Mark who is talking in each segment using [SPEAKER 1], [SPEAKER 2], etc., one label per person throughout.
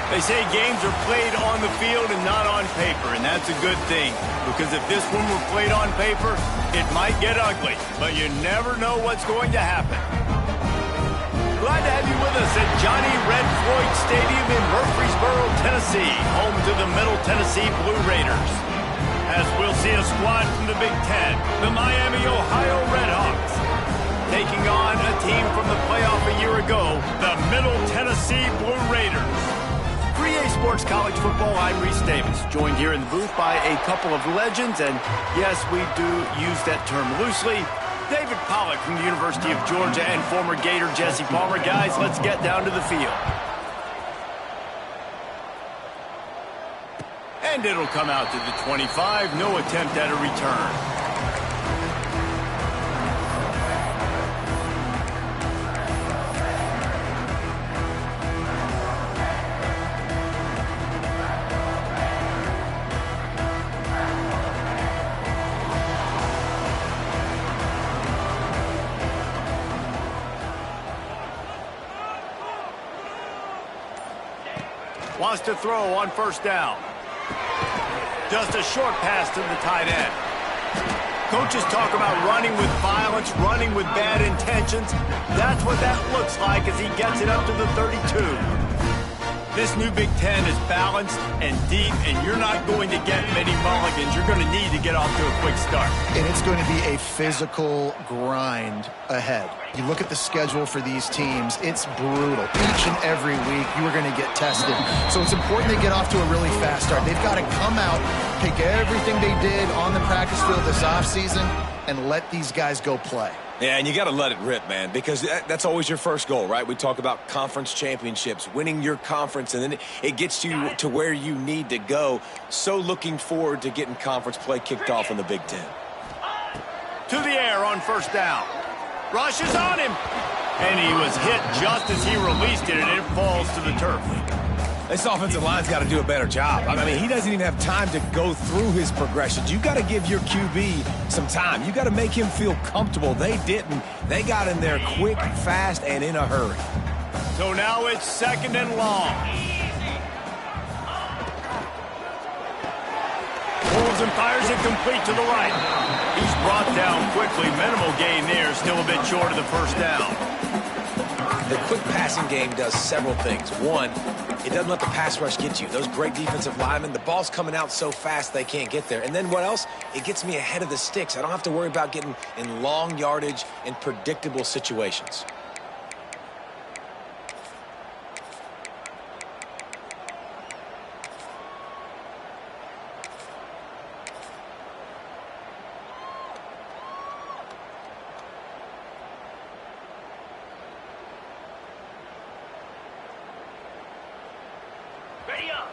[SPEAKER 1] They say games are played on the field and not on paper, and that's a good thing. Because if this one were played on paper, it might get ugly. But you never know what's going to happen. Glad to have you with us at Johnny Red Floyd Stadium in Murfreesboro, Tennessee, home to the Middle Tennessee Blue Raiders. As we'll see a squad from the Big Ten, the Miami, Ohio Redhawks, taking on a team from the playoff a year ago, the Middle Tennessee Blue Raiders. 3A Sports College Football, I'm Reese Davis, joined here in the booth by a couple of legends, and yes, we do use that term loosely. David Pollack from the University of Georgia and former Gator Jesse Palmer. Guys, let's get down to the field. And it'll come out to the 25, no attempt at a return. Wants to throw on first down. Just a short pass to the tight end. Coaches talk about running with violence, running with bad intentions. That's what that looks like as he gets it up to the 32. This new Big Ten is balanced and deep, and you're not going to get many mulligans. You're going to need to get off to a quick start.
[SPEAKER 2] And it's going to be a physical grind ahead. You look at the schedule for these teams, it's brutal. Each and every week, you are going to get tested. So it's important they get off to a really fast start. They've got to come out, take everything they did on the practice field this offseason, and let these guys go play.
[SPEAKER 3] Yeah, and you got to let it rip, man, because that's always your first goal, right? We talk about conference championships, winning your conference, and then it gets you to where you need to go. So looking forward to getting conference play kicked off in the Big Ten.
[SPEAKER 1] To the air on first down. Rushes on him. And he was hit just as he released it, and it falls to the turf.
[SPEAKER 3] This offensive line's got to do a better job. I mean, he doesn't even have time to go through his progressions. You got to give your QB some time. You got to make him feel comfortable. They didn't. They got in there quick, fast, and in a hurry.
[SPEAKER 1] So now it's second and long. Pulls and fires it complete to the right. He's brought down quickly. Minimal gain there. Still a bit short of the first down.
[SPEAKER 3] The quick passing game does several things. One, it doesn't let the pass rush get you. Those great defensive linemen, the ball's coming out so fast they can't get there. And then what else? It gets me ahead of the sticks. I don't have to worry about getting in long yardage and predictable situations.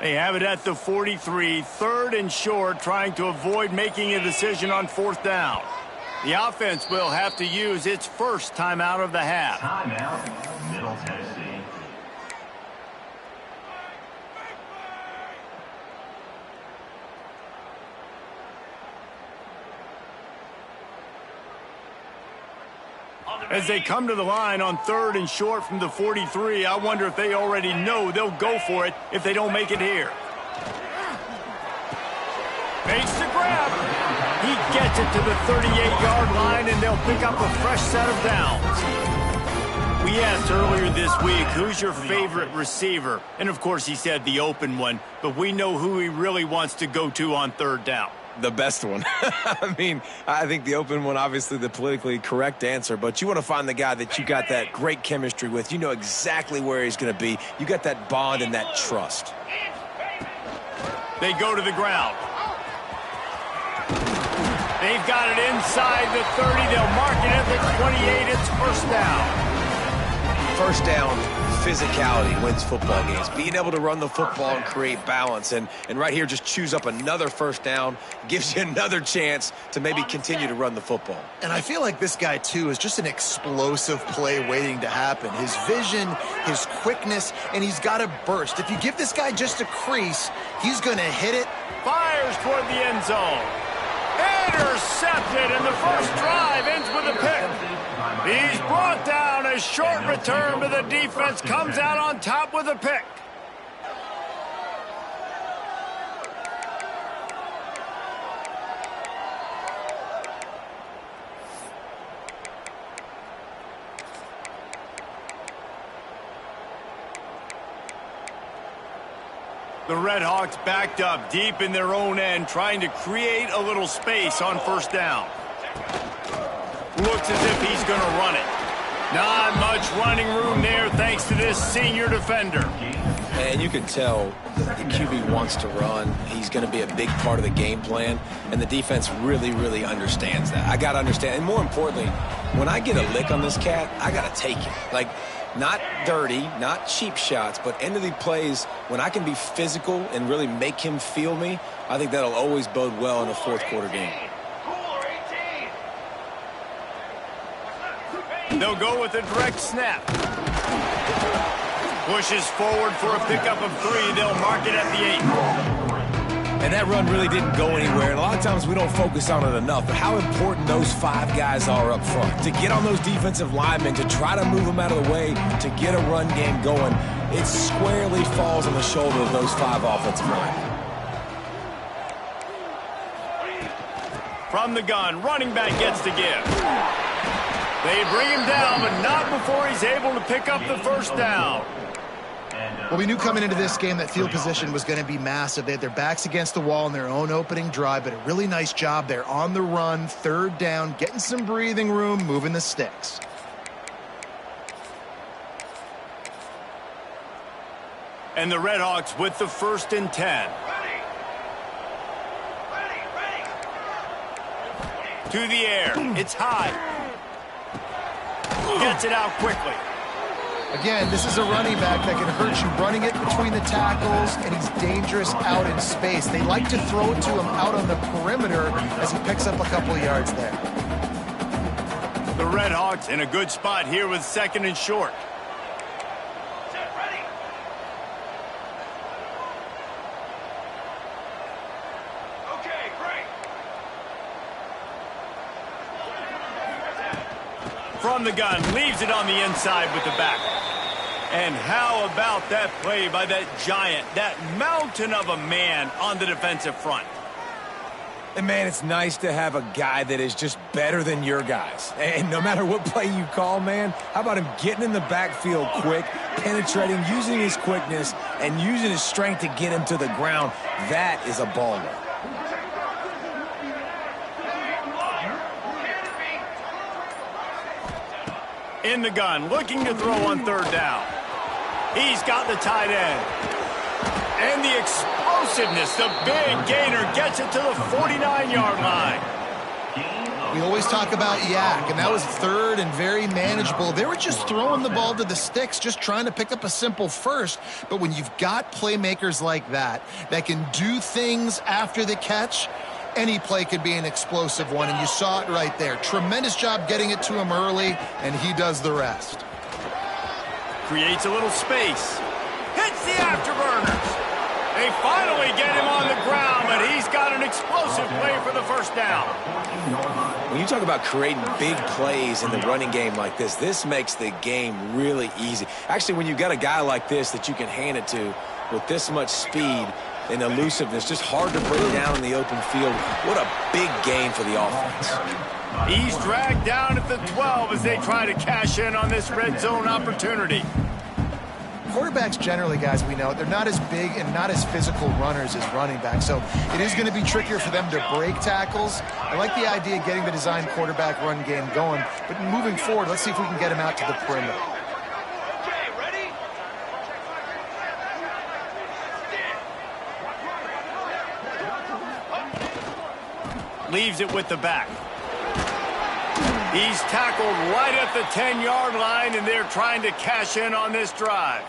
[SPEAKER 1] They have it at the 43, third and short, trying to avoid making a decision on fourth down. The offense will have to use its first timeout of the half.
[SPEAKER 4] Timeout, Middle Tennessee.
[SPEAKER 1] As they come to the line on third and short from the 43, I wonder if they already know they'll go for it if they don't make it here. Makes the grab. He gets it to the 38-yard line, and they'll pick up a fresh set of downs. We asked earlier this week, who's your favorite receiver? And, of course, he said the open one, but we know who he really wants to go to on third down.
[SPEAKER 3] The best one. I mean, I think the open one, obviously the politically correct answer, but you want to find the guy that you got that great chemistry with. You know exactly where he's going to be. You got that bond and that trust.
[SPEAKER 1] They go to the ground. They've got it inside the 30. They'll mark it at the 28. It's first down.
[SPEAKER 3] First down, physicality wins football games. Being able to run the football and create balance. And right here, just choose up another first down. Gives you another chance to maybe continue to run the football.
[SPEAKER 2] And I feel like this guy, too, is just an explosive play waiting to happen. His vision, his quickness, and he's got a burst. If you give this guy just a crease, he's going to hit it.
[SPEAKER 1] Fires toward the end zone. Intercepted, and the first drive ends with a pick. He's brought down. A short return, but the defense comes out on top with a pick. The Red Hawks backed up deep in their own end, trying to create a little space on first down. Looks as if he's going to run it. Not much running room there thanks to this senior defender.
[SPEAKER 3] And you can tell the QB wants to run. He's going to be a big part of the game plan, and the defense really, really understands that. I got to understand, and more importantly, when I get a lick on this cat, I got to take it. Like, not dirty, not cheap shots, but end of the plays, when I can be physical and really make him feel me, I think that'll always bode well in a fourth quarter game.
[SPEAKER 1] They'll go with a direct snap. Pushes forward for a pickup of 3. They'll mark it at the 8.
[SPEAKER 3] And that run really didn't go anywhere. And a lot of times we don't focus on it enough. But how important those 5 guys are up front. To get on those defensive linemen, to try to move them out of the way, to get a run game going, it squarely falls on the shoulder of those 5 offensive linemen.
[SPEAKER 1] From the gun, running back gets to give. They bring him down, but not before he's able to pick up the first down.
[SPEAKER 2] Well, we knew coming into this game that field position was going to be massive. They had their backs against the wall in their own opening drive, but a really nice job there on the run, third down, getting some breathing room, moving the sticks.
[SPEAKER 1] And the Red Hawks with the 1st and 10. To the air. It's high. Gets it out quickly.
[SPEAKER 2] Again, this is a running back that can hurt you running it between the tackles, and he's dangerous out in space. They like to throw it to him out on the perimeter as he picks up a couple of yards there.
[SPEAKER 1] The Red Hawks in a good spot here with 2nd and short. From the gun, leaves it on the inside with the back. And how about that play by that giant, that mountain of a man on the defensive front?
[SPEAKER 3] And, man, it's nice to have a guy that is just better than your guys. And no matter what play you call, man, how about him getting in the backfield quick, penetrating, using his quickness, and using his strength to get him to the ground? That is a baller.
[SPEAKER 1] In the gun, looking to throw on 3rd down. He's got the tight end. And the explosiveness, the big gainer gets it to the 49-yard line.
[SPEAKER 2] We always talk about yak, and that was 3rd and very manageable. They were just throwing the ball to the sticks, just trying to pick up a simple first. But when you've got playmakers like that can do things after the catch, any play could be an explosive one, and you saw it right there. Tremendous job getting it to him early, and he does the rest.
[SPEAKER 1] Creates a little space. Hits the afterburners. They finally get him on the ground, but he's got an explosive play for the first down.
[SPEAKER 3] When you talk about creating big plays in the running game like this, this makes the game really easy. Actually, when you've got a guy like this that you can hand it to with this much speed and elusiveness, just hard to bring down in the open field. What a big game for the offense.
[SPEAKER 1] He's dragged down at the 12 as they try to cash in on this red zone opportunity.
[SPEAKER 2] Quarterbacks generally, guys, we know, they're not as big and not as physical runners as running backs, so it is going to be trickier for them to break tackles. I like the idea of getting the design quarterback run game going, but moving forward, let's see if we can get him out to the perimeter.
[SPEAKER 1] Leaves it with the back. He's tackled right at the 10-yard line, and they're trying to cash in on this drive.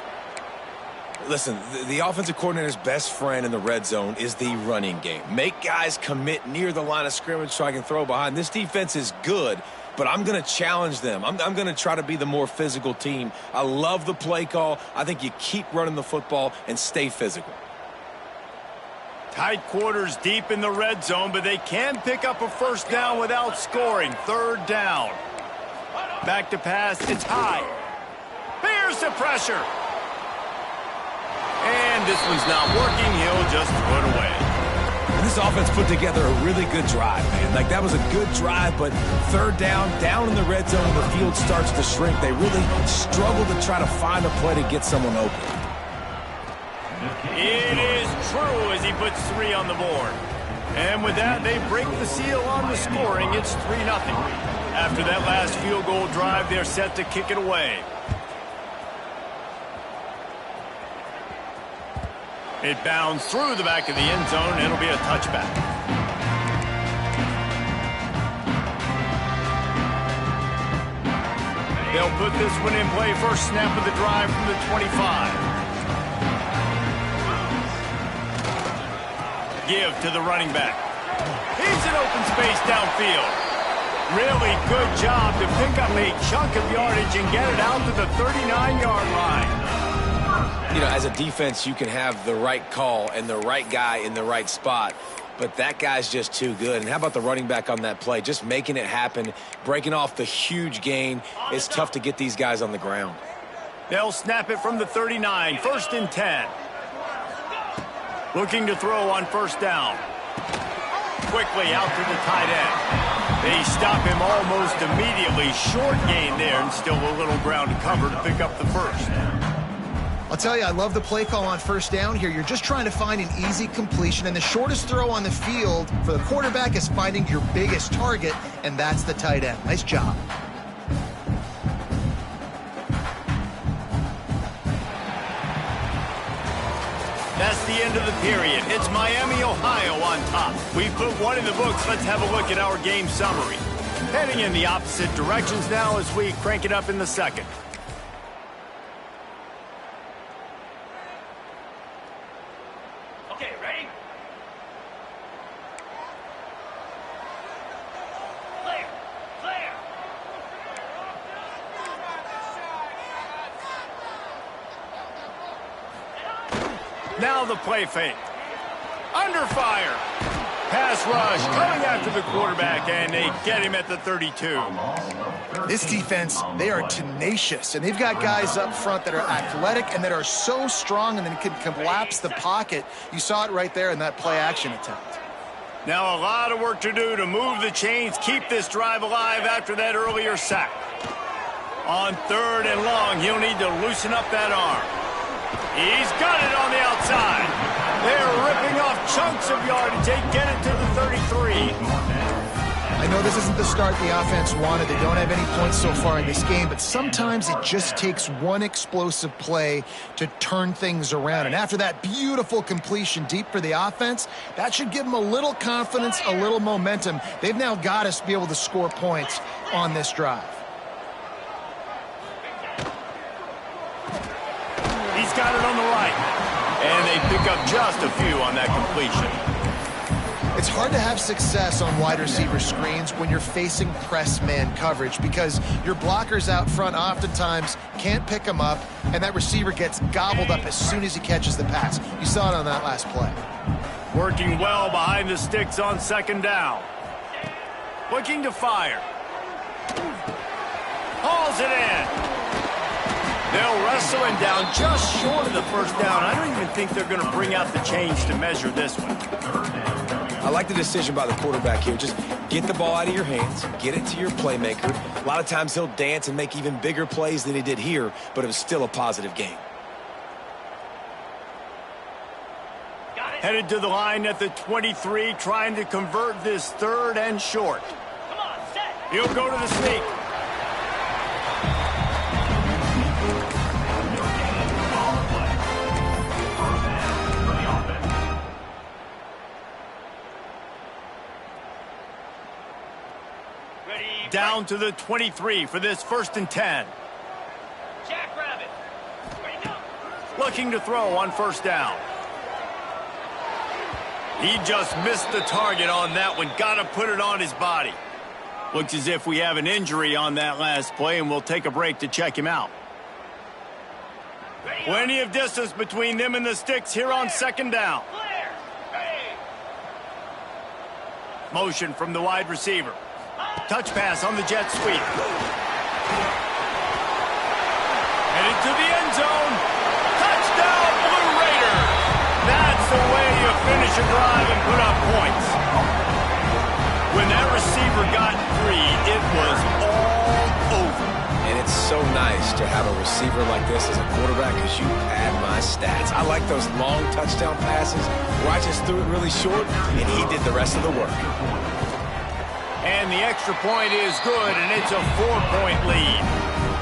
[SPEAKER 3] Listen, the offensive coordinator's best friend in the red zone is the running game. Make guys commit near the line of scrimmage so I can throw behind. This defense is good, but I'm going to challenge them. I'm going to try to be the more physical team. I love the play call. I think you keep running the football and stay physical.
[SPEAKER 1] Tight quarters deep in the red zone, but they can pick up a first down without scoring. 3rd down. Back to pass. It's high. Here's the pressure. And this one's not working. He'll just throw it away.
[SPEAKER 3] This offense put together a really good drive, man. Like, that was a good drive, but 3rd down in the red zone, the field starts to shrink. They really struggle to try to find a play to get someone open.
[SPEAKER 1] It is true as he puts 3 on the board. And with that, they break the seal on the scoring. It's 3-0. After that last field goal drive, they're set to kick it away. It bounds through the back of the end zone. It'll be a touchback. They'll put this one in play. First snap of the drive from the 25. Give to the running back. He's in open space downfield. Really good job to pick up a chunk of yardage and get it out to the 39-yard line.
[SPEAKER 3] You know, as a defense, you can have the right call and the right guy in the right spot, but that guy's just too good. And how about the running back on that play? Just making it happen, breaking off the huge gain. It's tough to get these guys on the ground.
[SPEAKER 1] They'll snap it from the 39, 1st and 10. Looking to throw on first down. Quickly out to the tight end. They stop him almost immediately. Short gain there and still a little ground to cover to pick up the first.
[SPEAKER 2] I'll tell you, I love the play call on first down here. You're just trying to find an easy completion, and the shortest throw on the field for the quarterback is finding your biggest target, and that's the tight end. Nice job.
[SPEAKER 1] That's the end of the period. It's Miami, Ohio on top. We put one in the books. Let's have a look at our game summary. Heading in the opposite directions now as we crank it up in the second.
[SPEAKER 4] Okay, ready? Clear! Clear!
[SPEAKER 1] Now the play fake. Under fire. Pass rush coming after the quarterback, and they get him at the 32.
[SPEAKER 2] This defense, they are tenacious, and they've got guys up front that are athletic and that are so strong and then can collapse the pocket. You saw it right there in that play-action attempt.
[SPEAKER 1] Now a lot of work to do to move the chains, keep this drive alive after that earlier sack. On 3rd and long, he'll need to loosen up that arm. He's got it on the outside. They're ripping off chunks of yardage. They get it to the 33.
[SPEAKER 2] I know this isn't the start the offense wanted. They don't have any points so far in this game, but sometimes it just takes one explosive play to turn things around. And after that beautiful completion deep for the offense, that should give them a little confidence, a little momentum. They've now got us to be able to score points on this drive.
[SPEAKER 1] He's got it on the right. And they pick up just a few on that completion.
[SPEAKER 2] It's hard to have success on wide receiver screens when you're facing press man coverage because your blockers out front oftentimes can't pick them up, and that receiver gets gobbled up as soon as he catches the pass. You saw it on that last play.
[SPEAKER 1] Working well behind the sticks on 2nd down. Looking to fire. Hauls it in. They'll wrestle him down just short of the first down. I don't even think they're going to bring out the chains to measure this one.
[SPEAKER 3] I like the decision by the quarterback here. Just get the ball out of your hands, get it to your playmaker. A lot of times he'll dance and make even bigger plays than he did here, but it was still a positive game.
[SPEAKER 1] Headed to the line at the 23, trying to convert this 3rd and short.
[SPEAKER 4] Come on, set!
[SPEAKER 1] He'll go to the sneak. Down to the 23 for this 1st and 10.
[SPEAKER 4] Jackrabbit! Ready, go!
[SPEAKER 1] Looking to throw on first down. He just missed the target on that one. Got to put it on his body. Looks as if we have an injury on that last play, and we'll take a break to check him out. Plenty of distance between them and the sticks here on 2nd down.
[SPEAKER 4] Clear! Ready!
[SPEAKER 1] Motion from the wide receiver. Touch pass on the jet sweep. Headed to the end zone. Touchdown, Blue Raider. That's the way you finish a drive and put up points. When that receiver got free, it was all over.
[SPEAKER 3] And it's so so nice to have a receiver like this as a quarterback because you pad my stats. I like those long touchdown passes where I just threw it really short and he did the rest of the work.
[SPEAKER 1] And the extra point is good, and it's a 4-point lead.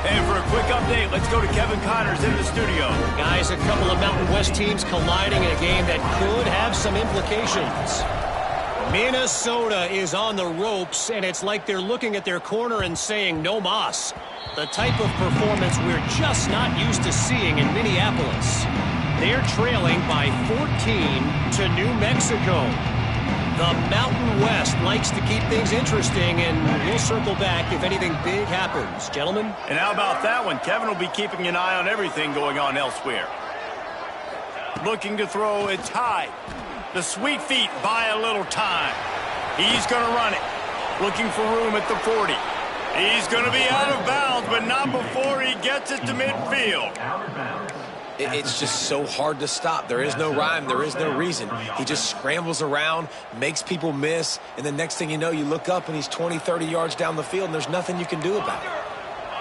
[SPEAKER 1] And for a quick update, let's go to Kevin Connors in the studio.
[SPEAKER 5] Guys, a couple of Mountain West teams colliding in a game that could have some implications. Minnesota is on the ropes, and it's like they're looking at their corner and saying, no mas. The type of performance we're just not used to seeing in Minneapolis. They're trailing by 14 to New Mexico. The Mountain West likes to keep things interesting, and we'll circle back if anything big happens. Gentlemen?
[SPEAKER 1] And how about that one? Kevin will be keeping an eye on everything going on elsewhere. Looking to throw, it's high. The sweet feet buy a little time. He's going to run it. Looking for room at the 40. He's going to be out of bounds, but not before he gets it to midfield.
[SPEAKER 3] It's just so hard to stop. There is no rhyme. There is no reason. He just scrambles around, makes people miss, and the next thing you know, you look up and he's 20, 30 yards down the field, and there's nothing you can do about it.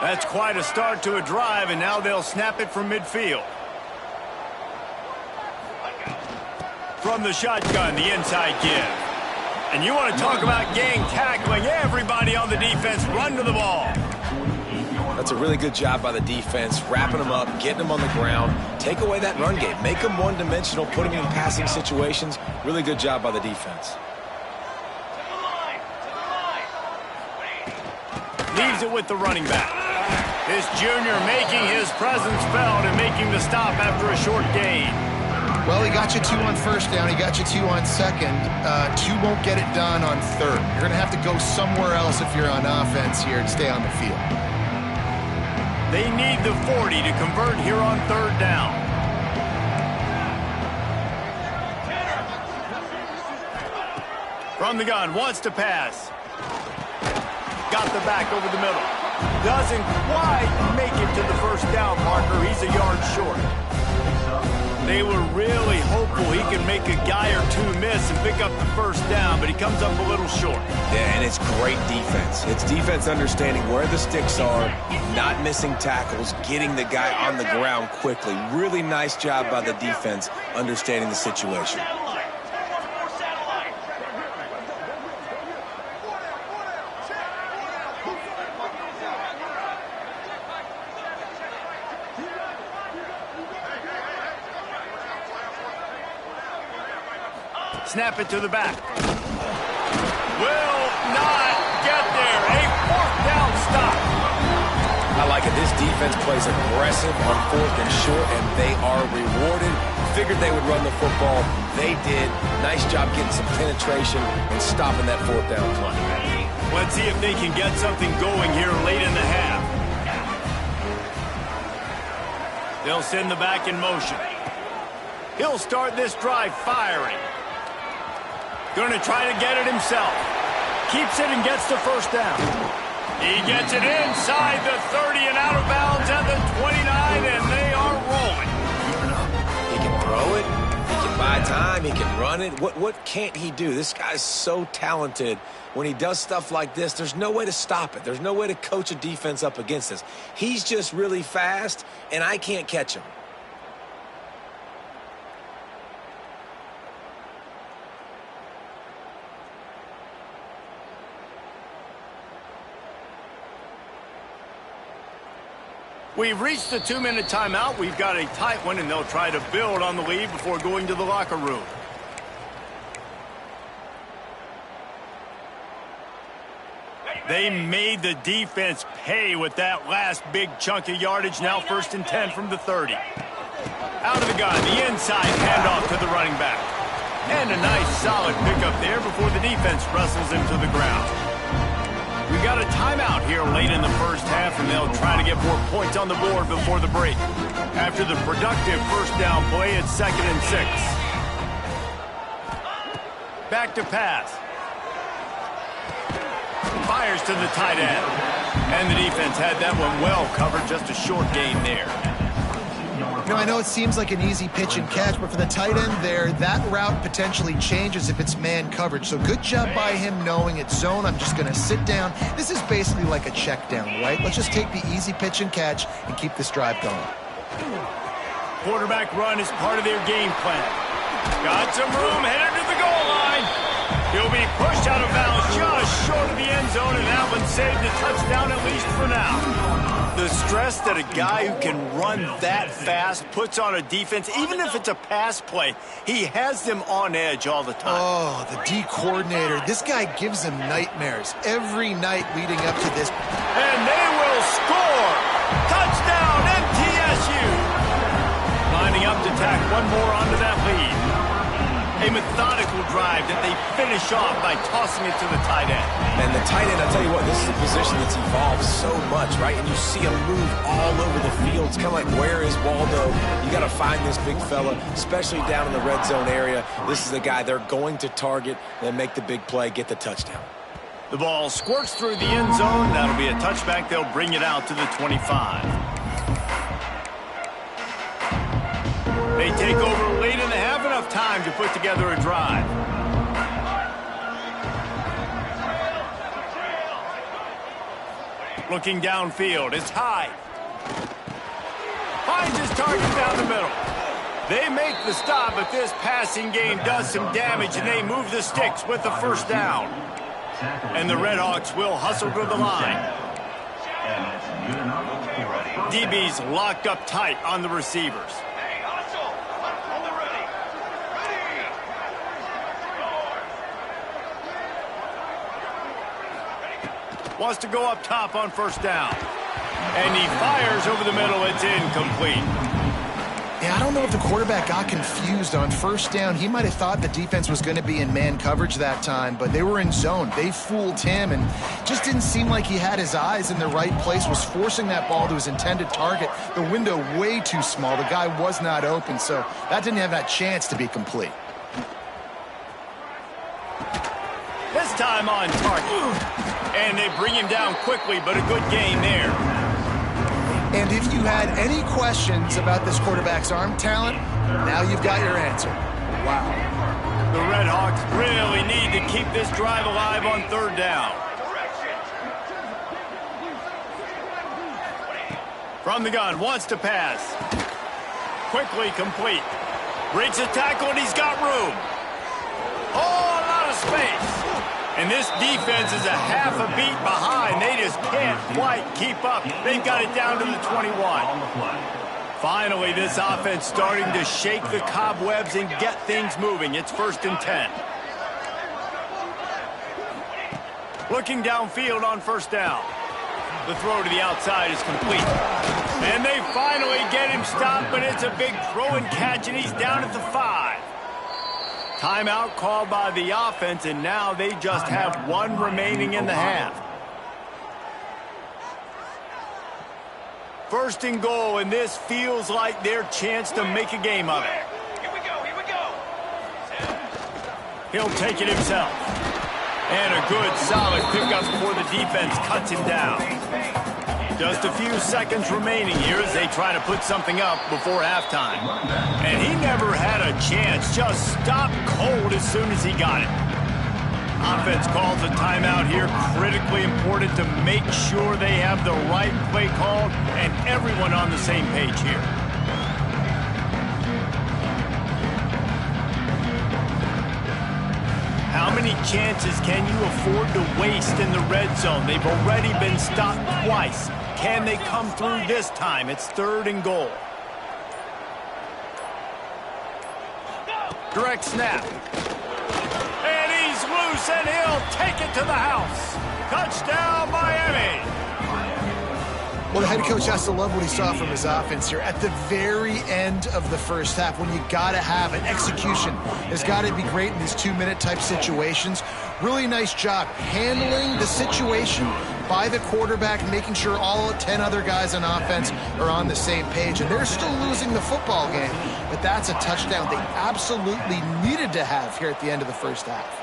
[SPEAKER 1] That's quite a start to a drive, and now they'll snap it from midfield. From the shotgun, the inside give. And you want to talk about gang tackling. Everybody on the defense run to the ball.
[SPEAKER 3] That's a really good job by the defense, wrapping them up, getting them on the ground. Take away that run game. Make them one-dimensional, put them in passing situations. Really good job by the defense.
[SPEAKER 1] Leaves it with the running back. This junior making his presence felt and making the stop after a short gain.
[SPEAKER 2] Well, he got you 2 on first down. He got you 2 on second. 2 won't get it done on third. You're going to have to go somewhere else if you're on offense here to stay on the field.
[SPEAKER 1] They need the 40 to convert here on third down. From the gun, wants to pass. Got the back over the middle. Doesn't quite make it to the first down marker. He's a yard short. They were really hopeful he could make a guy or two miss and pick up the first down, but he comes up a little short.
[SPEAKER 3] Yeah, and it's great defense. It's defense understanding where the sticks are, not missing tackles, getting the guy on the ground quickly. Really nice job by the defense understanding the situation.
[SPEAKER 1] Snap it to the back. Will not get there. A 4th down stop.
[SPEAKER 3] I like it. This defense plays aggressive on 4th and short, and they are rewarded. Figured they would run the football. They did. Nice job getting some penetration and stopping that 4th down play.
[SPEAKER 1] Let's see if they can get something going here late in the half. They'll send the back in motion. He'll start this drive firing. Going to try to get it himself. Keeps it and gets the first down. He gets it inside the 30 and out of bounds at the 29, and they are rolling.
[SPEAKER 3] He can throw it. He can buy time. He can run it. What can't he do? This guy's so talented. When he does stuff like this, there's no way to stop it. There's no way to coach a defense up against this. He's just really fast, and I can't catch him.
[SPEAKER 1] We've reached the 2-minute timeout. We've got a tight one, and they'll try to build on the lead before going to the locker room. They made the defense pay with that last big chunk of yardage. Now 1st and 10 from the 30. Out of the gun, the inside handoff to the running back. And a nice solid pickup there before the defense wrestles him to the ground. We got a timeout here late in the first half, and they'll try to get more points on the board before the break. After the productive first down play, it's 2nd and 6. Back to pass. Fires to the tight end. And the defense had that one well covered, just a short gain there.
[SPEAKER 2] I know it seems like an easy pitch and catch, but for the tight end there, that route potentially changes if it's man coverage. So good job by him knowing it's zone. I'm just going to sit down. This is basically like a check down, right? Let's just take the easy pitch and catch and keep this drive going.
[SPEAKER 1] Quarterback run is part of their game plan. Got some room, headed to the goal line. He'll be pushed out of bounds just short of the end zone, and that one saved a touchdown, at least for now. The stress that a guy who can run that fast puts on a defense, even if it's a pass play, he has them on edge all the time.
[SPEAKER 2] Oh, the D coordinator. This guy gives them nightmares every night leading up to this.
[SPEAKER 1] And they will score! Touchdown, MTSU! Lining up to tack one more onto that lead. A methodical drive that they finish off by tossing it to the tight end.
[SPEAKER 3] And the tight end, I'll tell you what, this is a position that's evolved so much, right? And you see him move all over the field. It's kind of like, where is Waldo? You got to find this big fella, especially down in the red zone area. This is the guy they're going to target and make the big play, get the touchdown.
[SPEAKER 1] The ball squirts through the end zone. That'll be a touchback. They'll bring it out to the 25. They take over late and they have enough time to put together a drive. Looking downfield, it's high. Finds his target down the middle. They make the stop, but this passing game does some damage, and they move the sticks with the first down. And the Redhawks will hustle to the line. DB's locked up tight on the receivers. Wants to go up top on first down. And he fires over the middle. It's incomplete.
[SPEAKER 2] Yeah, I don't know if the quarterback got confused on first down. He might have thought the defense was going to be in man coverage that time, but they were in zone. They fooled him and just didn't seem like he had his eyes in the right place, was forcing that ball to his intended target. The window way too small. The guy was not open, so that didn't have that chance to be complete.
[SPEAKER 1] This time on target. And they bring him down quickly, but a good gain there.
[SPEAKER 2] And if you had any questions about this quarterback's arm talent, now you've got your answer. Wow.
[SPEAKER 1] The Redhawks really need to keep this drive alive on third down. From the gun, wants to pass. Quickly complete. Breaks a tackle, and he's got room. Oh, a lot of space. And this defense is a half a beat behind. They just can't quite keep up. They've got it down to the 21. Finally, this offense starting to shake the cobwebs and get things moving. It's 1st and 10. Looking downfield on first down. The throw to the outside is complete. And they finally get him stopped, but it's a big throw and catch, and he's down at the 5. Timeout called by the offense, and now they just have one remaining in the half. 1st and goal, and this feels like their chance to make a game of it.
[SPEAKER 4] Here we go, here we go.
[SPEAKER 1] He'll take it himself. And a good, solid pickup before the defense cuts him down. Just a few seconds remaining here as they try to put something up before halftime. And he never had a chance, just stopped cold as soon as he got it. Offense calls a timeout here, critically important to make sure they have the right play called and everyone on the same page here. How many chances can you afford to waste in the red zone? They've already been stopped twice. Can they come through this time? It's 3rd and goal. Direct snap. And he's loose, and he'll take it to the house. Touchdown, Miami.
[SPEAKER 2] Well, the head coach has to love what he saw from his offense here at the very end of the first half when you got to have an execution. Has got to be great in these 2-minute type situations. Really nice job handling the situation by the quarterback, making sure all 10 other guys on offense are on the same page. And they're still losing the football game, but that's a touchdown they absolutely needed to have here at the end of the first half.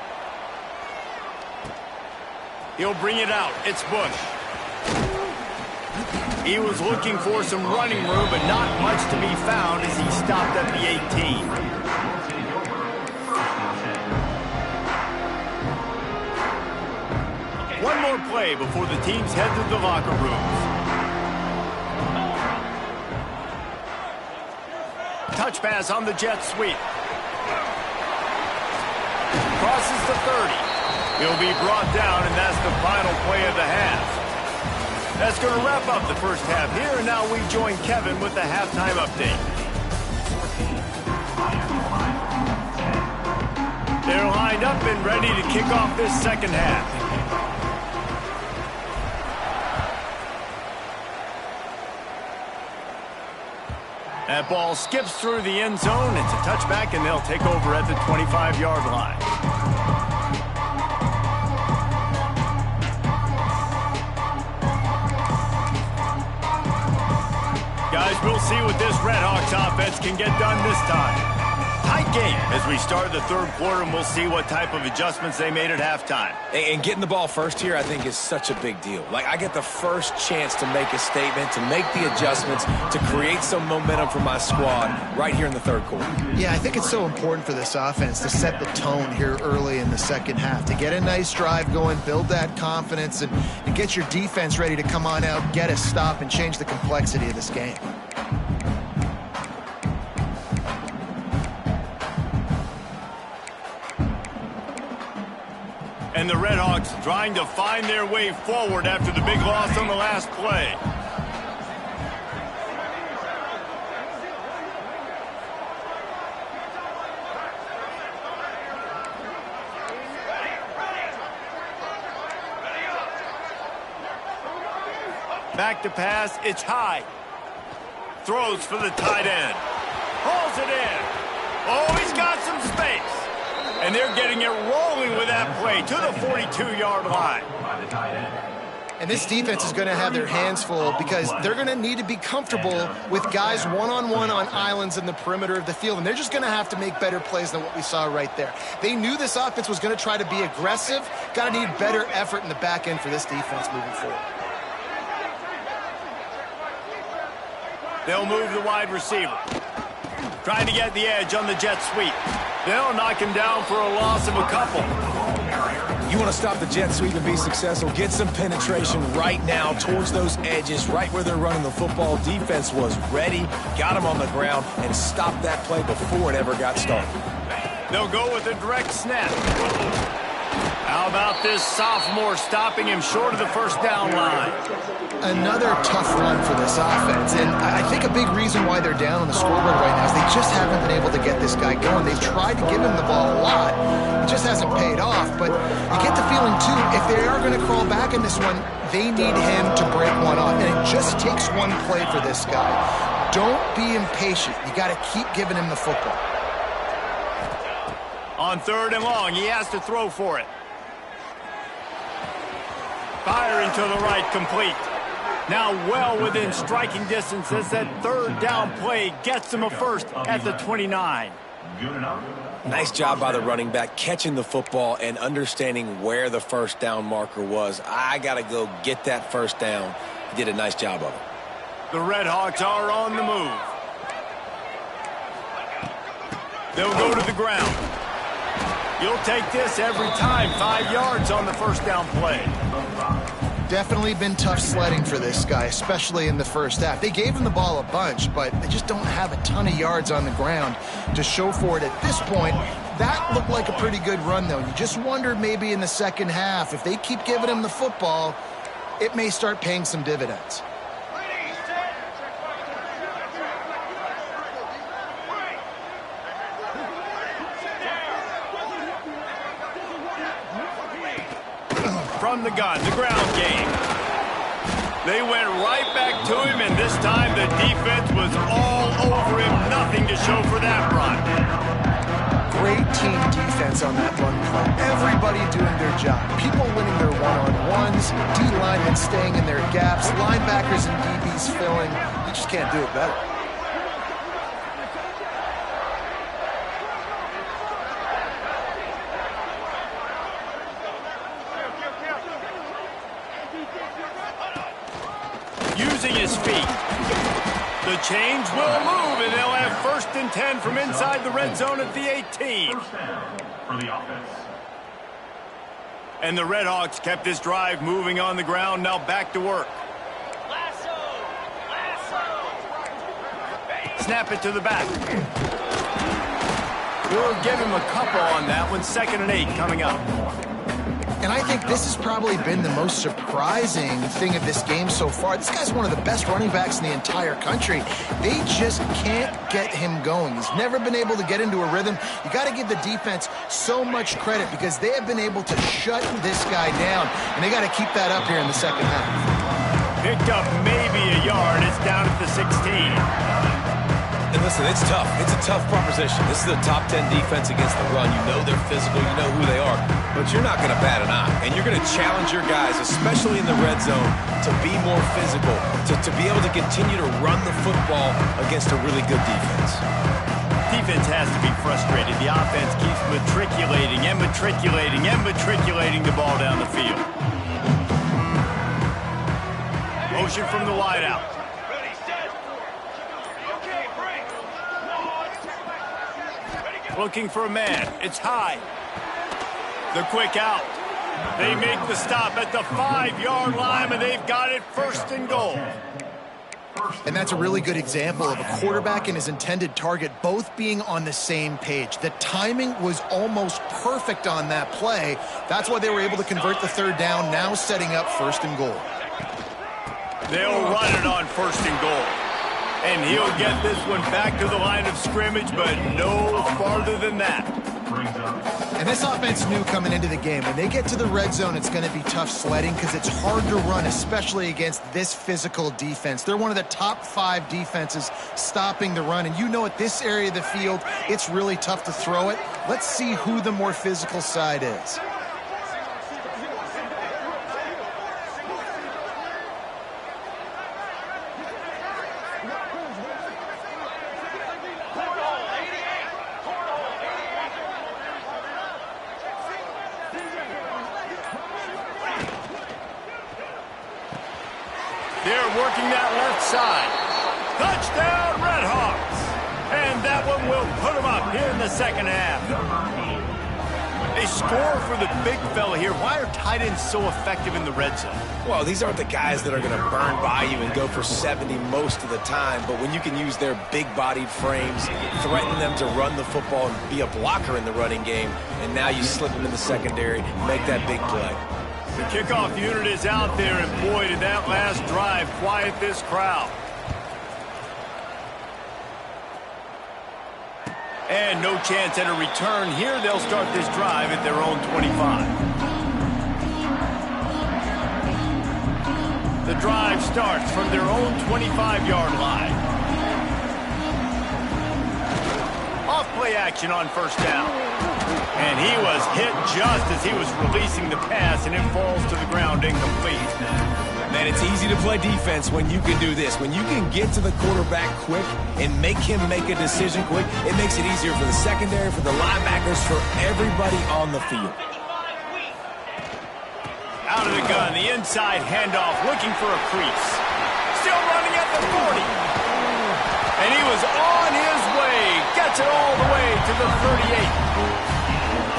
[SPEAKER 1] He'll bring it out. It's Bush. He was looking for some running room, but not much to be found as he stopped at the 18. One more play before the teams head to the locker rooms. Touch pass on the jet sweep. Crosses the 30. He'll be brought down, and that's the final play of the half. That's going to wrap up the first half here, and now we join Kevin with the halftime update. They're lined up and ready to kick off this second half. That ball skips through the end zone. It's a touchback, and they'll take over at the 25-yard line. Guys, we'll see what this Redhawks offense can get done this time. Tight game as we start the third quarter, and we'll see what type of adjustments they made at halftime.
[SPEAKER 3] And getting the ball first here, I think, is such a big deal. Like, I get the first chance to make a statement, to make the adjustments, to create some momentum for my squad right here in the third quarter.
[SPEAKER 2] Yeah, I think it's so important for this offense to set the tone here early in the second half, to get a nice drive going, build that confidence, and get your defense ready to come on out, get a stop, and change the complexity of this game.
[SPEAKER 1] And the Redhawks trying to find their way forward after the big loss on the last play. Back to pass, it's high. Throws for the tight end. Hauls it in. Oh, he's got some space. And they're getting it rolling with that play to the 42-yard line.
[SPEAKER 2] And this defense is going to have their hands full because they're going to need to be comfortable with guys one-on-one on islands in the perimeter of the field. And they're just going to have to make better plays than what we saw right there. They knew this offense was going to try to be aggressive. Got to need better effort in the back end for this defense moving forward.
[SPEAKER 1] They'll move the wide receiver. Trying to get the edge on the jet sweep. They'll knock him down for a loss of a couple.
[SPEAKER 3] You want to stop the jet sweep and be successful, get some penetration right now towards those edges, right where they're running the football. Defense was ready, got him on the ground, and stopped that play before it ever got started.
[SPEAKER 1] They'll go with a direct snap. How about this sophomore stopping him short of the first down line?
[SPEAKER 2] Another tough run for this offense, and I think a big reason why they're down on the scoreboard right now is they just haven't been able to get this guy going. They've tried to give him the ball a lot. It just hasn't paid off, but you get the feeling, too, if they are going to crawl back in this one, they need him to break one off, and it just takes one play for this guy. Don't be impatient. You got to keep giving him the football.
[SPEAKER 1] On third and long, he has to throw for it. Firing to the right, complete. Now well within striking distance as that third down play gets him a first at the 29.
[SPEAKER 3] Nice job by the running back, catching the football and understanding where the first down marker was. I got to go get that first down. He did a nice job of it.
[SPEAKER 1] The Redhawks are on the move. They'll go to the ground. You'll take this every time. 5 yards on the first down play.
[SPEAKER 2] Definitely been tough sledding for this guy, especially in the first half. They gave him the ball a bunch, but they just don't have a ton of yards on the ground to show for it at this point. That looked like a pretty good run, though. You just wondered maybe in the second half, if they keep giving him the football, it may start paying some dividends.
[SPEAKER 1] From the gun, the ground game. They went right back to him, and this time the defense was all over him. Nothing to show for that run.
[SPEAKER 2] Great team defense on that run play. Everybody doing their job. People winning their one-on-ones, D-linemen staying in their gaps, linebackers and DBs filling. You just can't do it better.
[SPEAKER 1] Using his feet. The change will move, and they'll have 1st and 10 from inside the red zone at the 18.
[SPEAKER 6] First down for the offense.
[SPEAKER 1] And the Redhawks kept this drive moving on the ground. Now back to work.
[SPEAKER 4] Lasso! Lasso!
[SPEAKER 1] Snap it to the back. We'll give him a couple on that one. 2nd and 8 coming up.
[SPEAKER 2] And I think this has probably been the most surprising thing of this game so far. This guy's one of the best running backs in the entire country. They just can't get him going. He's never been able to get into a rhythm. You got to give the defense so much credit because they have been able to shut this guy down, and they got to keep that up here in the second half.
[SPEAKER 1] Picked up maybe a yard. It's down at the 16.
[SPEAKER 3] And listen, it's tough. It's a tough proposition. This is a top 10 defense against the run. You know they're physical. You know who they are. But you're not going to bat an eye. And you're going to challenge your guys, especially in the red zone, to be more physical, to be able to continue to run the football against a really good defense.
[SPEAKER 1] Defense has to be frustrated. The offense keeps matriculating and matriculating and matriculating the ball down the field. Motion from the wideout. Looking for a man. It's high. The quick out. They make the stop at the 5-yard line, and they've got it 1st and goal.
[SPEAKER 2] And that's a really good example of a quarterback and his intended target both being on the same page. The timing was almost perfect on that play. That's why they were able to convert the 3rd down, now setting up 1st and goal.
[SPEAKER 1] They'll run it on 1st and goal. And he'll get this one back to the line of scrimmage, but no farther than that.
[SPEAKER 2] And this offense knew coming into the game, when they get to the red zone, it's going to be tough sledding because it's hard to run, especially against this physical defense. They're one of the top 5 defenses stopping the run. And you know at this area of the field, it's really tough to throw it. Let's see who the more physical side is.
[SPEAKER 1] They're working that left side. Touchdown, Redhawks. And that one will put them up here in the second half. They score for the big fella here. Why are tight ends so effective in the red zone?
[SPEAKER 3] Well, these aren't the guys that are going to burn by you and go for 70 most of the time, but when you can use their big-bodied frames, threaten them to run the football and be a blocker in the running game, and now you slip them in the secondary, make that big play.
[SPEAKER 1] The kickoff unit is out there, and boy, did that last drive quiet this crowd. And no chance at a return here. They'll start this drive at their own 25. The drive starts from their own 25-yard line. Off play action on 1st down. And he was hit just as he was releasing the pass, and it falls to the ground incomplete.
[SPEAKER 3] Man, it's easy to play defense when you can do this. When you can get to the quarterback quick and make him make a decision quick, it makes it easier for the secondary, for the linebackers, for everybody on the field.
[SPEAKER 1] Out of the gun, the inside handoff, looking for a crease. Still running at the 40. And he was on his way. Gets it all the way to the 38.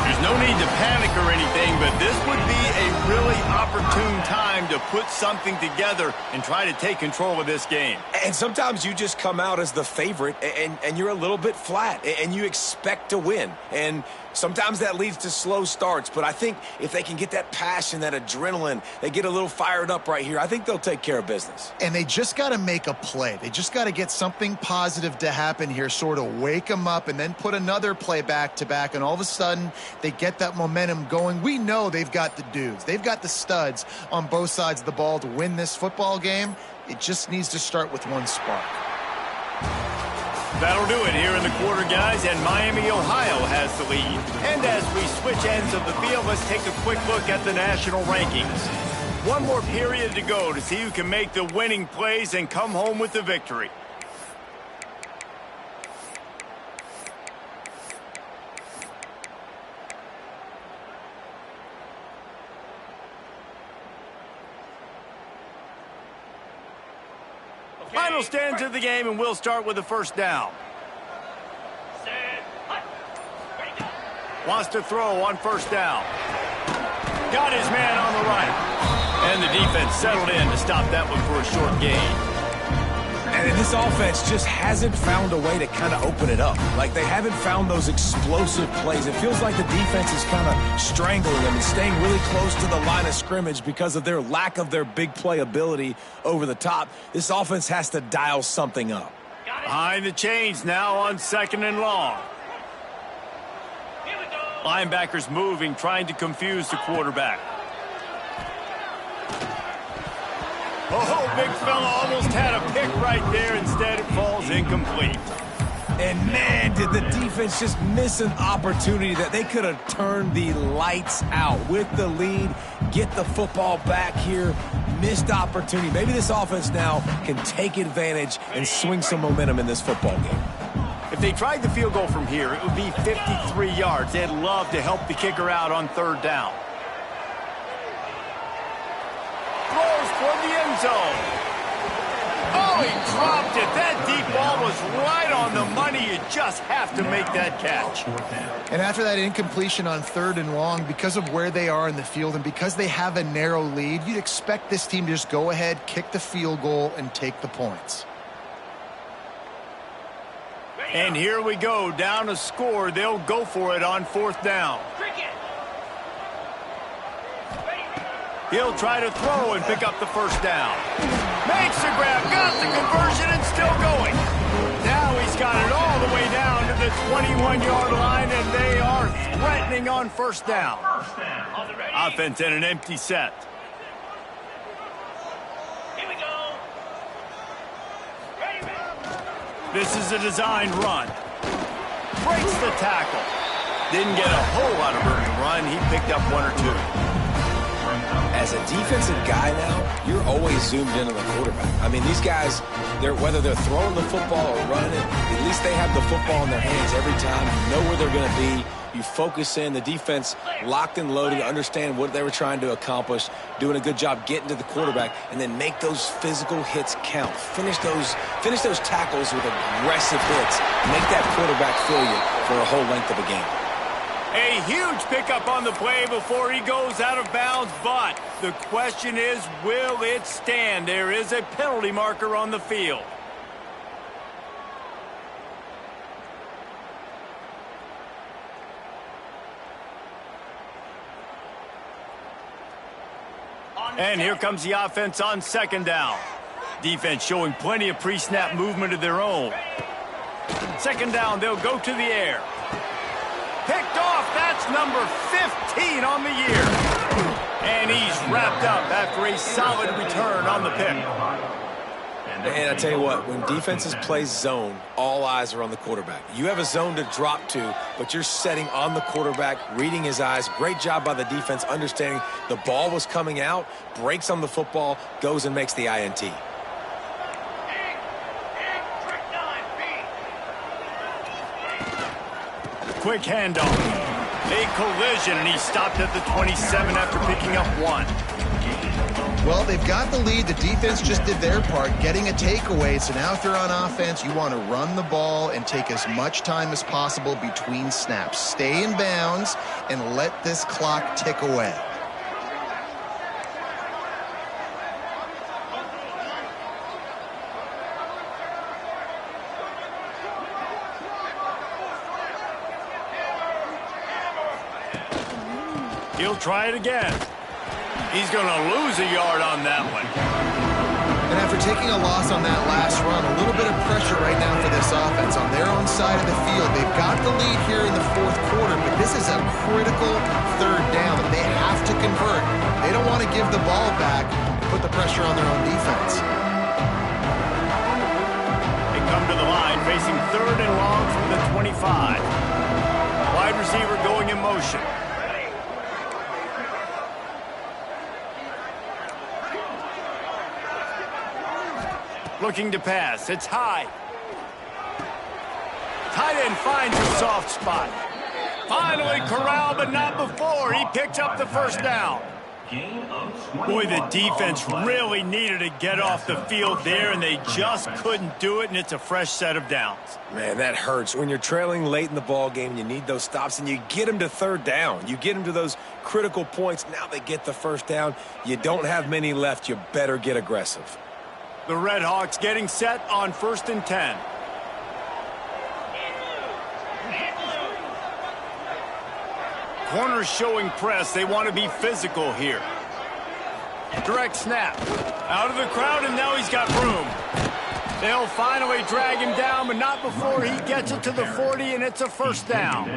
[SPEAKER 1] There's no need to panic or anything, but this would be a really opportune time to put something together and try to take control of this game.
[SPEAKER 3] And sometimes you just come out as the favorite, and you're a little bit flat, and you expect to win. And sometimes that leads to slow starts, but I think if they can get that passion, that adrenaline, they get a little fired up right here, I think they'll take care of business.
[SPEAKER 2] And they just got to make a play. They just got to get something positive to happen here, sort of wake them up, and then put another play back-to-back, and all of a sudden they get that momentum going. We know they've got the dudes. They've got the studs on both sides of the ball to win this football game. It just needs to start with one spark.
[SPEAKER 1] That'll do it here in the quarter, guys, and Miami, Ohio has the lead. And as we switch ends of the field, let's take a quick look at the national rankings. One more period to go to see who can make the winning plays and come home with the victory. Final stands of the game, and we'll start with the first down. Wants to throw on first down. Got his man on the right. And the defense settled in to stop that one for a short gain.
[SPEAKER 3] And this offense just hasn't found a way to kind of open it up. Like, they haven't found those explosive plays. It feels like the defense is kind of strangling them and staying really close to the line of scrimmage because of their lack of their big play ability over the top. This offense has to dial something up.
[SPEAKER 1] Behind the chains now on 2nd and long. Linebackers moving, trying to confuse the quarterback. Oh, big fella almost had a pick right there. Instead, it falls incomplete.
[SPEAKER 3] And, man, did the defense just miss an opportunity that they could have turned the lights out with the lead, get the football back here. Missed opportunity. Maybe this offense now can take advantage and swing some momentum in this football game.
[SPEAKER 1] If they tried the field goal from here, it would be 53 yards. They'd love to help the kicker out on 3rd down. Throws toward the end zone. Oh, he dropped it. That deep ball was right on the money. You just have to make that catch.
[SPEAKER 2] And after that incompletion on 3rd and long, because of where they are in the field and because they have a narrow lead, you'd expect this team to just go ahead, kick the field goal, and take the points.
[SPEAKER 1] And here we go, down a score. They'll go for it on 4th down. He'll try to throw and pick up the first down. Makes the grab, got the conversion, and still going. Now he's got it all the way down to the 21-yard line, and they are threatening on 1st down. Offense in an empty set. This is a designed run. Breaks the tackle. Didn't get a whole lot of room to run. He picked up 1 or 2.
[SPEAKER 3] As a defensive guy now, you're always zoomed in on the quarterback. I mean, these guys, whether they're throwing the football or running it, at least they have the football in their hands every time. You know where they're going to be. You focus in. The defense locked and loaded, understand what they were trying to accomplish, doing a good job getting to the quarterback, and then make those physical hits count. Finish those tackles with aggressive hits. Make that quarterback feel you for a whole length of a game.
[SPEAKER 1] A huge pickup on the play before he goes out of bounds, but the question is, will it stand? There is a penalty marker on the field. And here comes the offense on 2nd down. Defense showing plenty of pre-snap movement of their own. 2nd down, they'll go to the air. Picked off, that's number 15 on the year. And he's wrapped up after a solid return on the pick.
[SPEAKER 3] And I tell you what, when defenses play zone, all eyes are on the quarterback. You have a zone to drop to, but you're setting on the quarterback, reading his eyes. Great job by the defense, understanding the ball was coming out, breaks on the football, goes and makes the INT.
[SPEAKER 1] Quick handoff. A collision, and he stopped at the 27 after picking up 1.
[SPEAKER 2] Well, they've got the lead. The defense just did their part, getting a takeaway. So now if they're on offense, you want to run the ball and take as much time as possible between snaps. Stay in bounds and let this clock tick away.
[SPEAKER 1] He'll try it again. He's going to lose a yard on that one.
[SPEAKER 2] And after taking a loss on that last run, a little bit of pressure right now for this offense on their own side of the field. They've got the lead here in the 4th quarter, but this is a critical 3rd down that they have to convert. They don't want to give the ball back and put the pressure on their own defense.
[SPEAKER 1] They come to the line facing 3rd and long from the 25. Wide receiver going in motion. Looking to pass. It's high. Tight end finds a soft spot. Finally corralled, but not before. He picks up the first down.
[SPEAKER 6] Gain of 21.
[SPEAKER 1] Boy, the defense really needed to get off the field there, and they just couldn't do it, and it's a fresh set of downs.
[SPEAKER 3] Man, that hurts. When you're trailing late in the ball game, you need those stops, and you get them to third down. You get them to those critical points. Now they get the first down. You don't have many left. You better get aggressive.
[SPEAKER 1] The Red Hawks getting set on 1st and 10. Corners showing press. They want to be physical here. Direct snap. Out of the crowd, and now he's got room. They'll finally drag him down, but not before he gets it to the 40, and it's a first down.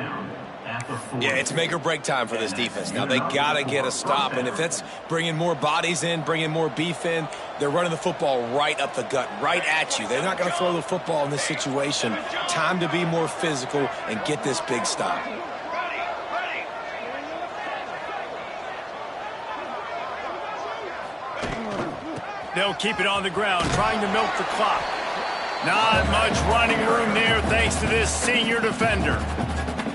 [SPEAKER 3] Yeah, it's make or break time for this defense. Now they got to get a stop, and if that's bringing more bodies in, bringing more beef in, they're running the football right up the gut, right at you. They're not going to throw the football in this situation. Time to be more physical and get this big stop.
[SPEAKER 1] They'll keep it on the ground, trying to milk the clock. Not much running room there thanks to this senior defender.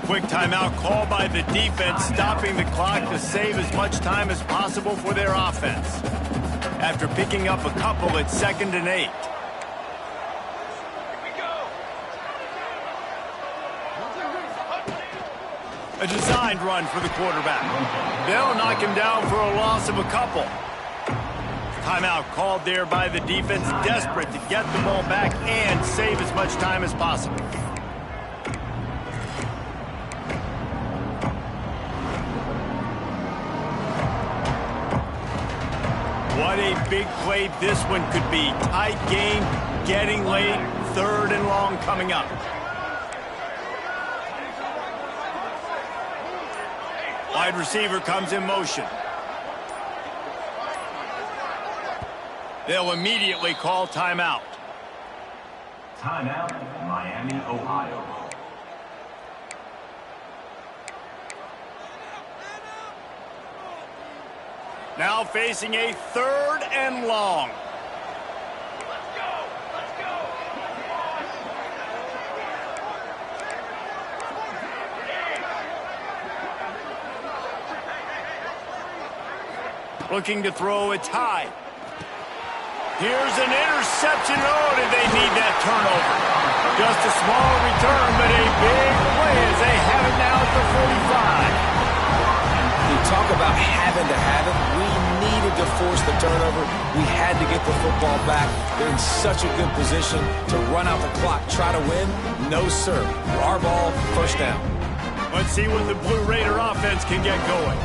[SPEAKER 1] Quick timeout call by the defense, stopping the clock to save as much time as possible for their offense. After picking up a couple, it's 2nd and 8. A designed run for the quarterback. They'll knock him down for a loss of a couple. Timeout called there by the defense, desperate to get the ball back and save as much time as possible. What a big play this one could be. Tight game, getting late, 3rd and long coming up. Wide receiver comes in motion. They'll immediately call timeout.
[SPEAKER 6] Timeout, Miami, Ohio.
[SPEAKER 1] Now facing a 3rd and long. Looking to throw, it's high. Here's an interception. Oh, did they need that turnover? Just a small return, but a big play as they have it now at the 45.
[SPEAKER 3] You talk about having to have it. We needed to force the turnover. We had to get the football back. They're in such a good position to run out the clock, try to win. No, sir. Our ball, first down.
[SPEAKER 1] Let's see what the Blue Raider offense can get going.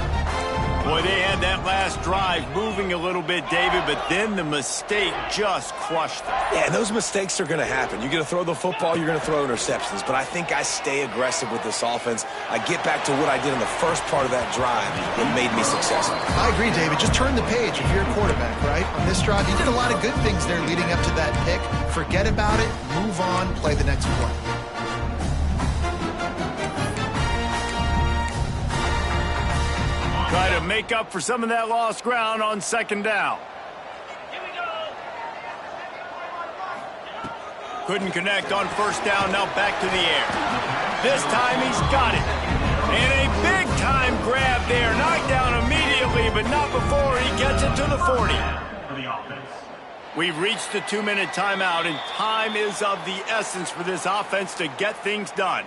[SPEAKER 1] Boy, they had that last drive moving a little bit, David, but then the mistake just crushed them.
[SPEAKER 3] Yeah, those mistakes are going to happen. You're going to throw the football, you're going to throw interceptions. But I think I stay aggressive with this offense. I get back to what I did in the first part of that drive that made me successful.
[SPEAKER 2] I agree, David. Just turn the page if you're a quarterback, right? On this drive, you did a lot of good things there leading up to that pick. Forget about it, move on, play the next play.
[SPEAKER 1] Try to make up for some of that lost ground on 2nd down. Couldn't connect on 1st down, now back to the air. This time he's got it. And a big-time grab there. Knocked down immediately, but not before he gets it to the 40.
[SPEAKER 6] For the offense.
[SPEAKER 1] We've reached the 2-minute timeout, and time is of the essence for this offense to get things done.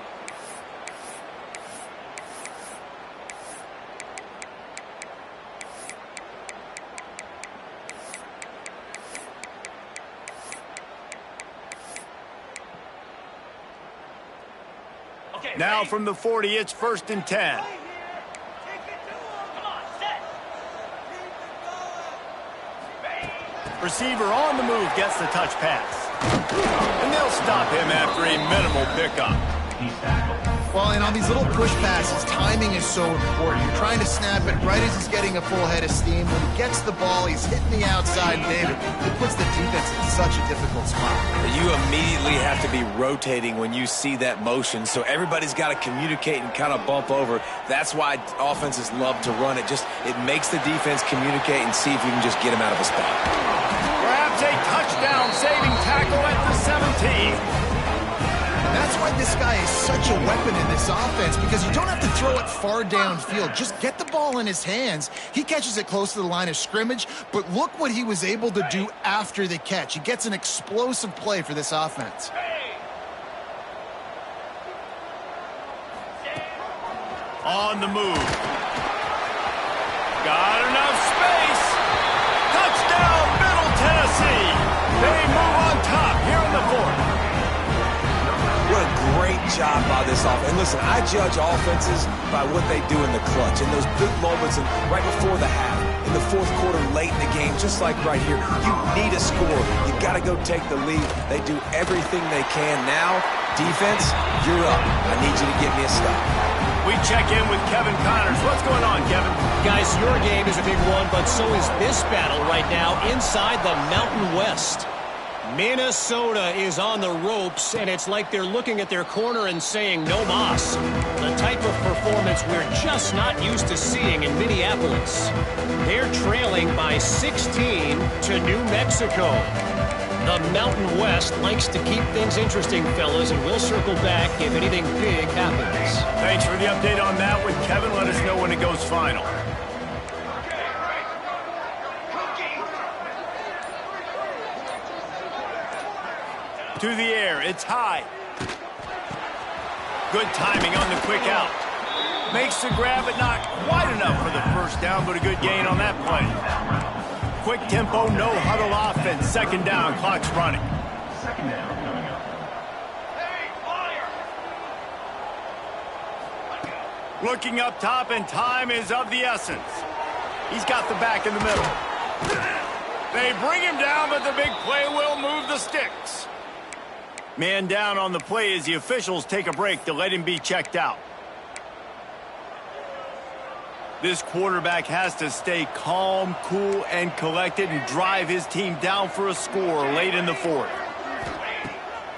[SPEAKER 1] Now from the 40, it's 1st and 10. Receiver on the move gets the touch pass. And they'll stop him after a minimal pickup.
[SPEAKER 6] He's tackled.
[SPEAKER 2] Well, and on these little push passes, timing is so important. You're trying to snap it right as he's getting a full head of steam. When he gets the ball, he's hitting the outside, David. It puts the defense in such a difficult spot.
[SPEAKER 3] You immediately have to be rotating when you see that motion, so everybody's got to communicate and kind of bump over. That's why offenses love to run it. It makes the defense communicate and see if you can just get him out of a spot.
[SPEAKER 1] Perhaps a touchdown saving tackle at the 17.
[SPEAKER 2] And that's why this guy is such a weapon in this offense, because you don't have to throw it far downfield. Just get the ball in his hands. He catches it close to the line of scrimmage, but look what he was able to do after the catch. He gets an explosive play for this offense.
[SPEAKER 1] On the move. Got enough space. Touchdown, Middle Tennessee. They move on top here in the fourth.
[SPEAKER 3] What a great job by this offense. And listen, I judge offenses by what they do in the clutch. In those big moments and right before the half, in the fourth quarter, late in the game, just like right here, you need a score. You got to go take the lead. They do everything they can. Now, defense, you're up. I need you to get me a stop.
[SPEAKER 1] We check in with Kevin Connors. What's going on, Kevin?
[SPEAKER 5] Guys, your game is a big one, but so is this battle right now inside the Mountain West. Minnesota is on the ropes, and it's like they're looking at their corner and saying, no mas. The type of performance we're just not used to seeing in Minneapolis. They're trailing by 16 to New Mexico. The Mountain West likes to keep things interesting, fellas, and we'll circle back if anything big happens.
[SPEAKER 1] Thanks for the update on that with Kevin. Let us know when it goes final. To the air, it's high. Good timing on the quick out. Makes the grab, but not quite enough for the first down, but a good gain on that play. Quick tempo, no huddle offense. Second down, clock's running.
[SPEAKER 6] Second down coming up.
[SPEAKER 1] Looking up top, and time is of the essence. He's got the back in the middle. They bring him down, but the big play will move the sticks. Man down on the play as the officials take a break to let him be checked out. This quarterback has to stay calm, cool, and collected and drive his team down for a score late in the fourth.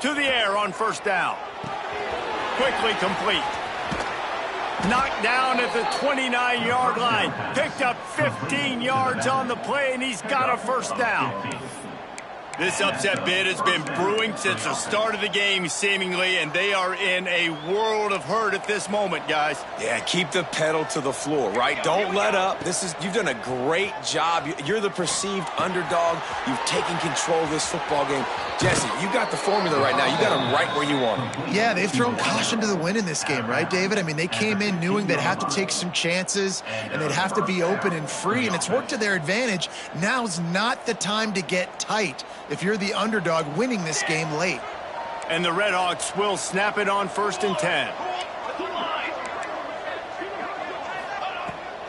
[SPEAKER 1] To the air on first down. Quickly complete. Knocked down at the 29-yard line. Picked up 15 yards on the play, and he's got a first down. This upset bid has been brewing since the start of the game, seemingly, and they are in a world of hurt at this moment, guys.
[SPEAKER 3] Yeah, keep the pedal to the floor, right? Don't let up. You've done a great job. You're the perceived underdog. You've taken control of this football game. Jesse, you got the formula right now. You got them right where you want them.
[SPEAKER 2] Yeah, they've thrown caution to the wind in this game, right, David? I mean, they came in knowing they'd have to take some chances and they'd have to be open and free, and it's worked to their advantage. Now's not the time to get tight if you're the underdog winning this game late.
[SPEAKER 1] And the Redhawks will snap it on 1st and 10.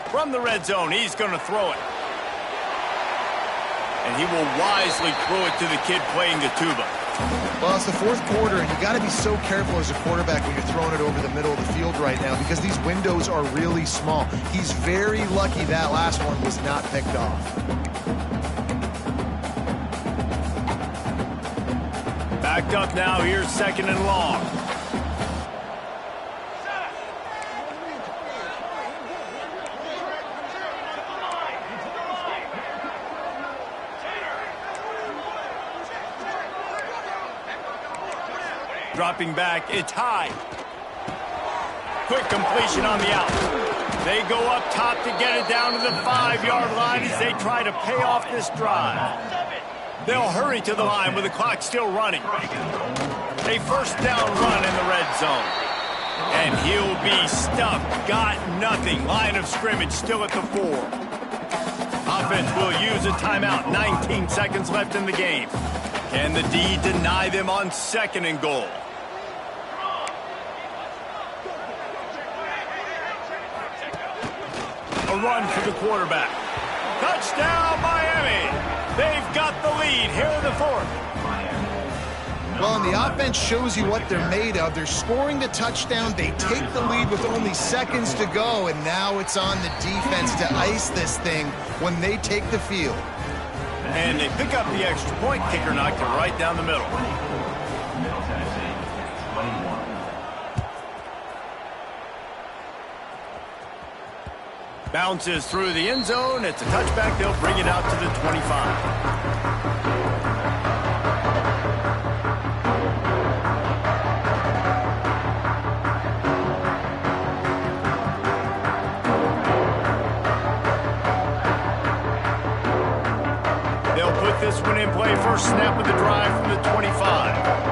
[SPEAKER 1] From the red zone, he's going to throw it. And he will wisely throw it to the kid playing the tuba.
[SPEAKER 2] Well, it's the fourth quarter, and you got to be so careful as a quarterback when you're throwing it over the middle of the field right now, because these windows are really small. He's very lucky that last one was not picked off.
[SPEAKER 1] Backed up now, here's 2nd and long. Dropping back, it's high. Quick completion on the out. They go up top to get it down to the 5-yard line as they try to pay off this drive. They'll hurry to the line with the clock still running. A first down run in the red zone. And he'll be stuffed. Got nothing. Line of scrimmage still at the 4. Offense will use a timeout. 19 seconds left in the game. Can the D deny them on 2nd and goal? A run for the quarterback. Touchdown, Miami! They've got the lead here in the 4th.
[SPEAKER 2] Well, and the offense shows you what they're made of. They're scoring the touchdown. They take the lead with only seconds to go, and now it's on the defense to ice this thing when they take the field.
[SPEAKER 1] And they pick up the extra point. Kicker knocked it right down the middle.
[SPEAKER 6] Middle Tennessee, 21.
[SPEAKER 1] Bounces through the end zone. It's a touchback. They'll bring it out to the 25. this one in play. First snap of the drive from the 25.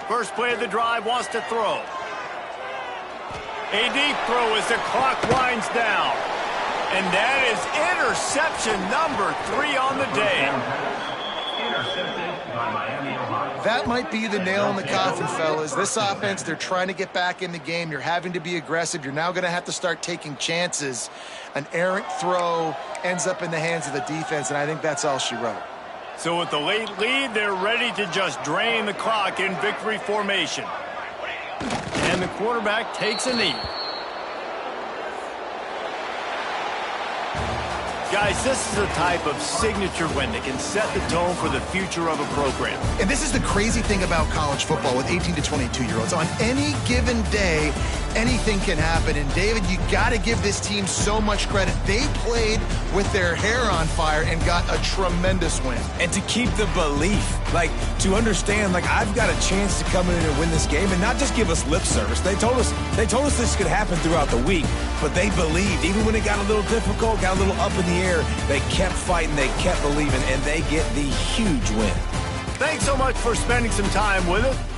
[SPEAKER 1] First play of the drive, wants to throw. A deep throw as the clock winds down. And that is interception number 3 on the day.
[SPEAKER 6] Intercepted by Miami, Ohio.
[SPEAKER 2] That might be the nail in the coffin, fellas. This offense, they're trying to get back in the game. You're having to be aggressive. You're now going to have to start taking chances. An errant throw ends up in the hands of the defense, and I think that's all she wrote.
[SPEAKER 1] So with the late lead, they're ready to just drain the clock in victory formation. And the quarterback takes a knee. Guys, this is a type of signature win that can set the tone for the future of a program.
[SPEAKER 2] And this is the crazy thing about college football with 18 to 22-year-olds. On any given day, anything can happen. And, David, you got to give this team so much credit. They played with their hair on fire and got a tremendous win.
[SPEAKER 3] And to keep the belief, like, to understand, like, I've got a chance to come in and win this game and not just give us lip service. They told us this could happen throughout the week, but they believed. Even when it got a little difficult, got a little up in the air, they kept fighting, they kept believing, and they get the huge win.
[SPEAKER 1] Thanks so much for spending some time with us.